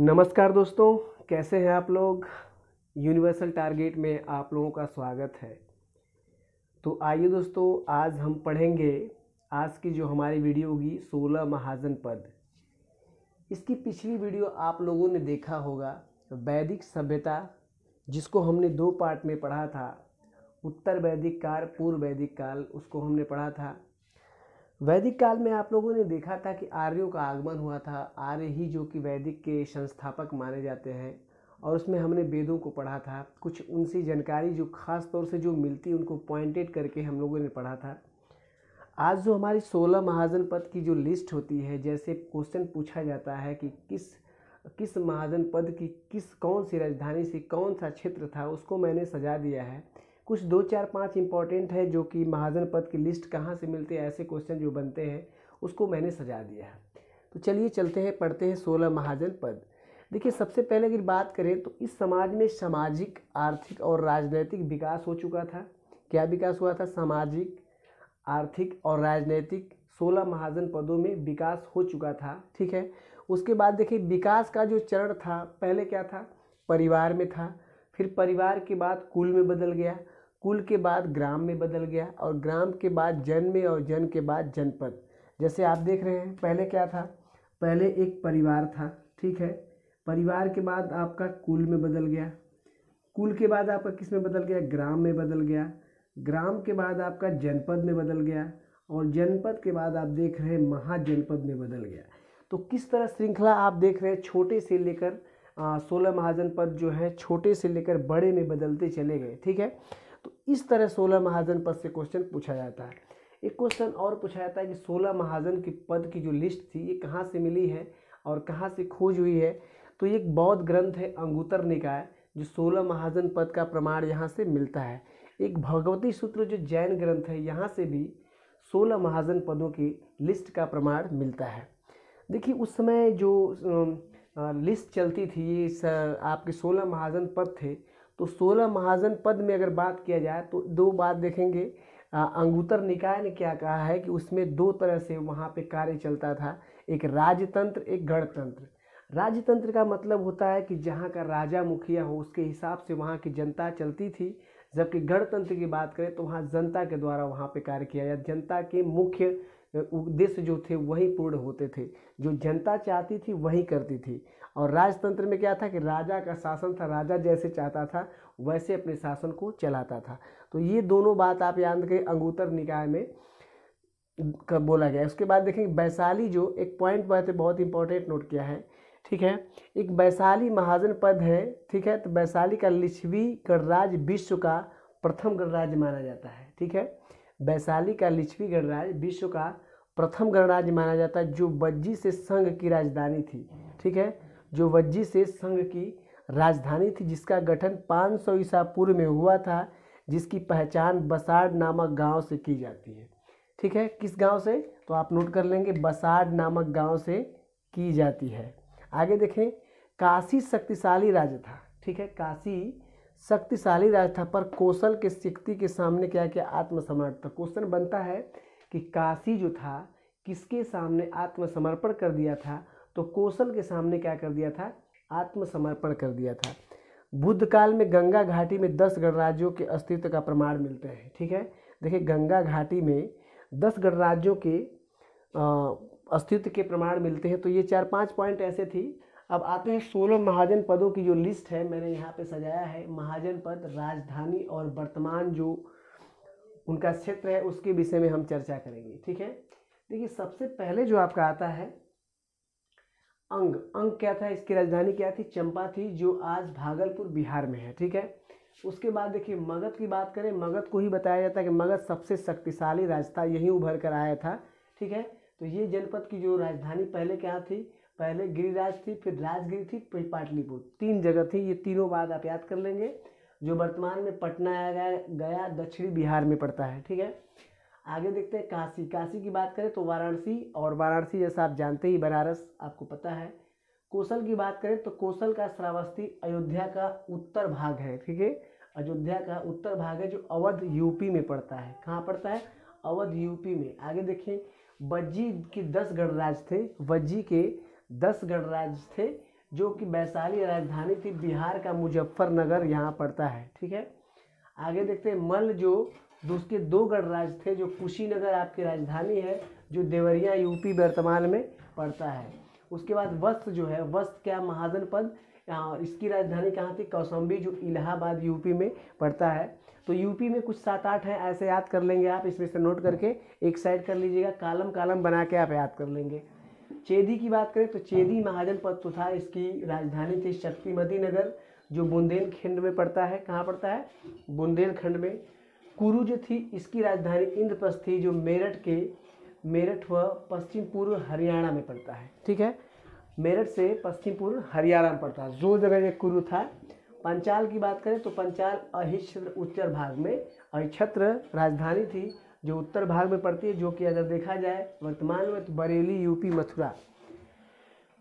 नमस्कार दोस्तों, कैसे हैं आप लोग। यूनिवर्सल टारगेट में आप लोगों का स्वागत है। तो आइए दोस्तों, आज हम पढ़ेंगे आज की जो हमारी वीडियो होगी 16 महाजन पद। इसकी पिछली वीडियो आप लोगों ने देखा होगा, वैदिक सभ्यता, जिसको हमने 2 पार्ट में पढ़ा था। उत्तर वैदिक काल, पूर्व वैदिक काल, उसको हमने पढ़ा था। वैदिक काल में आप लोगों ने देखा था कि आर्यों का आगमन हुआ था। आर्य ही जो कि वैदिक के संस्थापक माने जाते हैं, और उसमें हमने वेदों को पढ़ा था। कुछ उनसे जानकारी जो खास तौर से जो मिलती उनको पॉइंटेड करके हम लोगों ने पढ़ा था। आज जो हमारी 16 महाजन पद की जो लिस्ट होती है, जैसे क्वेश्चन पूछा जाता है कि किस महाजन पद की कौन सी राजधानी से कौन सा क्षेत्र था, उसको मैंने सजा दिया है। कुछ 2, 4, 5 इंपॉर्टेंट है जो कि महाजन पद की लिस्ट कहाँ से मिलती है, ऐसे क्वेश्चन जो बनते हैं उसको मैंने सजा दिया है। तो चलिए चलते हैं, पढ़ते हैं 16 महाजन पद। देखिए, सबसे पहले अगर बात करें तो इस समाज में सामाजिक, आर्थिक और राजनैतिक विकास हो चुका था। क्या विकास हुआ था? सामाजिक, आर्थिक और राजनैतिक 16 महाजन पदों में विकास हो चुका था। ठीक है। उसके बाद देखिए, विकास का जो चरण था, पहले क्या था? परिवार में था। फिर परिवार के बाद कुल में बदल गया, कुल के बाद ग्राम में बदल गया, और ग्राम के बाद जन में, और जन के बाद जनपद। जैसे आप देख रहे हैं, पहले क्या था? पहले एक परिवार था। ठीक है। परिवार के बाद आपका कुल में बदल गया, कुल के बाद आपका किस में बदल गया? ग्राम में बदल गया, ग्राम के बाद आपका जनपद में बदल गया, और जनपद के बाद आप देख रहे हैं महाजनपद में बदल गया। तो किस तरह श्रृंखला आप देख रहे हैं, छोटे से लेकर 16 महाजन पद जो है छोटे से लेकर बड़े में बदलते चले गए। ठीक है। तो इस तरह 16 महाजन पद से क्वेश्चन पूछा जाता है। एक क्वेश्चन और पूछा जाता है कि 16 महाजन की पद की जो लिस्ट थी, ये कहाँ से मिली है और कहाँ से खोज हुई है। तो ये एक बौद्ध ग्रंथ है, अंगुतर निकाय, जो 16 महाजन पद का प्रमाण यहाँ से मिलता है। एक भगवती सूत्र जो जैन ग्रंथ है, यहाँ से भी 16 महाजन पदों की लिस्ट का प्रमाण मिलता है। देखिए, उस समय जो लिस्ट चलती थी, ये आपके 16 महाजन पद थे। तो 16 महाजन पद में अगर बात किया जाए तो 2 बात देखेंगे। अंगुतर निकाय ने क्या कहा है कि उसमें 2 तरह से वहाँ पे कार्य चलता था, एक राजतंत्र, एक गणतंत्र। राजतंत्र का मतलब होता है कि जहाँ का राजा मुखिया हो, उसके हिसाब से वहाँ की जनता चलती थी। जबकि गणतंत्र की बात करें तो वहाँ जनता के द्वारा वहाँ पे कार्य किया जाए, जनता के मुख्य उद्देश्य जो थे वही पूर्ण होते थे, जो जनता चाहती थी वही करती थी। और राजतंत्र में क्या था कि राजा का शासन था, राजा जैसे चाहता था वैसे अपने शासन को चलाता था। तो ये दोनों बात आप याद रखें, अंगुतर निकाय में कब बोला गया। उसके बाद देखेंगे वैशाली, जो एक पॉइंट बहुत इंपॉर्टेंट नोट किया है। ठीक है। एक वैशाली महाजन पद है। ठीक है। तो वैशाली का लिच्छवी गणराज्य विश्व का प्रथम गणराज्य माना जाता है। ठीक है। वैशाली का लिच्छवी गणराज्य विश्व का प्रथम गणराज्य माना जाता है, जो वज्जी से संघ की राजधानी थी। ठीक है। जो वज्जी से संघ की राजधानी थी, जिसका गठन 500 ईसा पूर्व में हुआ था, जिसकी पहचान बसाड़ नामक गांव से की जाती है। ठीक है। किस गांव से? तो आप नोट कर लेंगे, बसाड़ नामक गांव से की जाती है। आगे देखें, काशी शक्तिशाली राज्य था। ठीक है। काशी शक्तिशाली राज्य था, पर कौशल के शक्ति के सामने क्या किया? आत्मसमर्पण था। क्वेश्चन बनता है कि काशी जो था किसके सामने आत्मसमर्पण कर दिया था? तो कौशल के सामने क्या कर दिया था? आत्मसमर्पण कर दिया था। बुद्ध काल में गंगा घाटी में 10 गणराज्यों के अस्तित्व का प्रमाण मिलते हैं। ठीक है। देखिए, गंगा घाटी में 10 गणराज्यों के अस्तित्व के प्रमाण मिलते हैं। तो ये 4-5 पॉइंट ऐसे थी। अब आते हैं 16 महाजन पदों की जो लिस्ट है, मैंने यहाँ पे सजाया है। महाजन पद, राजधानी और वर्तमान जो उनका क्षेत्र है, उसके विषय में हम चर्चा करेंगे। ठीक है। देखिए, सबसे पहले जो आपका आता है अंग। अंग क्या था? इसकी राजधानी क्या थी? चंपा थी, जो आज भागलपुर बिहार में है। ठीक है। उसके बाद देखिए, मगध की बात करें, मगध को ही बताया जाता है कि मगध सबसे शक्तिशाली राज्य था, यही उभर कर आया था। ठीक है। तो ये जनपद की जो राजधानी पहले क्या थी? पहले गिरिराज थी, फिर राजगिरी थी, फिर पाटलिपुत्र, 3 जगह थी। ये तीनों बात आप याद कर लेंगे। जो वर्तमान में पटना गया दक्षिणी बिहार में पड़ता है। ठीक है। आगे देखते हैं काशी। काशी की बात करें तो वाराणसी, और वाराणसी जैसा आप जानते ही बनारस आपको पता है। कौशल की बात करें तो कौशल का श्रावस्ती अयोध्या का उत्तर भाग है। ठीक है। अयोध्या का उत्तर भाग है, जो अवध यूपी में पड़ता है। कहाँ पड़ता है? अवध यूपी में। आगे देखिए, वज्जी के 10 गणराज्य थे। वज्जी के 10 गणराज्य थे, जो कि वैशाली राजधानी थी, बिहार का मुजफ्फरनगर यहाँ पड़ता है। ठीक है, आगे देखते हैं मल्ल जो उसके 2 गणराज्य थे, जो कुशीनगर आपकी राजधानी है, जो देवरिया यूपी वर्तमान में पड़ता है। उसके बाद वस्त जो है, वस्त क्या महाजनपद, इसकी राजधानी कहाँ थी, कौशाम्बी, जो इलाहाबाद यूपी में पड़ता है। तो यूपी में कुछ 7-8 हैं, ऐसे याद कर लेंगे आप, इसमें से नोट करके एक साइड कर लीजिएगा, कालम कालम बना के आप याद कर लेंगे। चेदी की बात करें तो चेदी महाजनपद तो था, इसकी राजधानी थी शक्तिमती नगर, जो बुंदेलखंड में पड़ता है। कहाँ पड़ता है, बुंदेलखंड में। कुरु जो थी, इसकी राजधानी इंद्रप्रस्थ थी, जो मेरठ व पश्चिम पूर्व हरियाणा में पड़ता है। ठीक है, मेरठ से पश्चिम पूर्व हरियाणा में पड़ता है, जो जगह ये कुरु था। पंचाल की बात करें तो पंचाल अहिच्छत्र उत्तर भाग में, अहिच्छत्र राजधानी थी, जो उत्तर भाग में पड़ती है, जो कि अगर देखा जाए वर्तमान में तो बरेली यूपी मथुरा।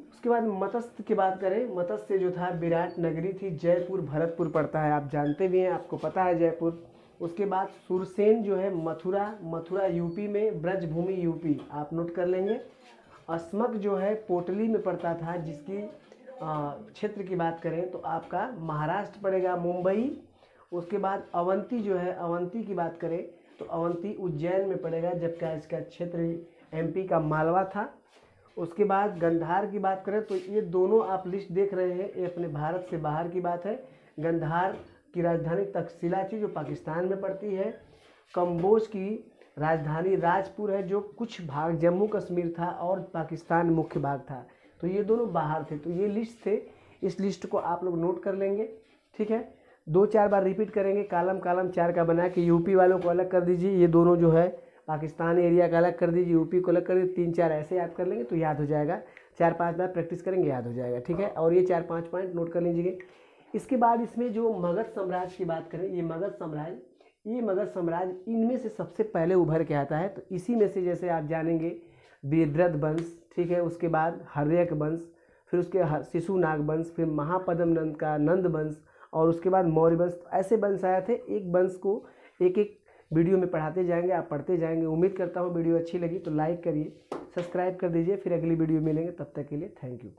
उसके बाद मत्स्य की बात करें, मत्स्य जो था विराट नगरी थी, जयपुर भरतपुर पड़ता है, आप जानते भी हैं, आपको पता है जयपुर। उसके बाद सुरसेन जो है मथुरा यूपी में, ब्रजभूमि यूपी, आप नोट कर लेंगे। अस्मक जो है पोटली में पड़ता था, जिसकी क्षेत्र की बात करें तो आपका महाराष्ट्र पड़ेगा, मुंबई। उसके बाद अवंती जो है, अवंती की बात करें तो अवंती उज्जैन में पड़ेगा, जबकि इसका क्षेत्र एमपी का मालवा था। उसके बाद गंधार की बात करें तो ये दोनों आप लिस्ट देख रहे हैं, ये अपने भारत से बाहर की बात है। गंधार की राजधानी तक्षशिला थी, जो पाकिस्तान में पड़ती है। कंबोज की राजधानी राजपुर है, जो कुछ भाग जम्मू कश्मीर था और पाकिस्तान मुख्य भाग था, तो ये दोनों बाहर थे। तो ये लिस्ट थे, इस लिस्ट को आप लोग नोट कर लेंगे। ठीक है, 2-4 बार रिपीट करेंगे, कालम कालम 4 का बना के। यूपी वालों को अलग कर दीजिए, ये दोनों जो है पाकिस्तान एरिया का अलग कर दीजिए, यूपी को अलग कर दीजिए। 3-4 ऐसे याद कर लेंगे तो याद हो जाएगा, 4-5 बार प्रैक्टिस करेंगे याद हो जाएगा। ठीक है, और ये 4-5 पॉइंट नोट कर लीजिए। इसके बाद इसमें जो मगध साम्राज्य की बात करें, ये मगध साम्राज्य इनमें से सबसे पहले उभर के आता है। तो इसी में से जैसे आप जानेंगे वेद्रथ वंश, ठीक है, उसके बाद हर्यक वंश, फिर उसके शिशुनाग वंश, फिर महापद्म नंद का नंद वंश, और उसके बाद मौर्य वंश। ऐसे वंश आए थे, एक वंश को एक वीडियो में पढ़ाते जाएंगे, आप पढ़ते जाएंगे। उम्मीद करता हूँ वीडियो अच्छी लगी तो लाइक करिए, सब्सक्राइब कर दीजिए। फिर अगली वीडियो मिलेंगे, तब तक के लिए थैंक यू।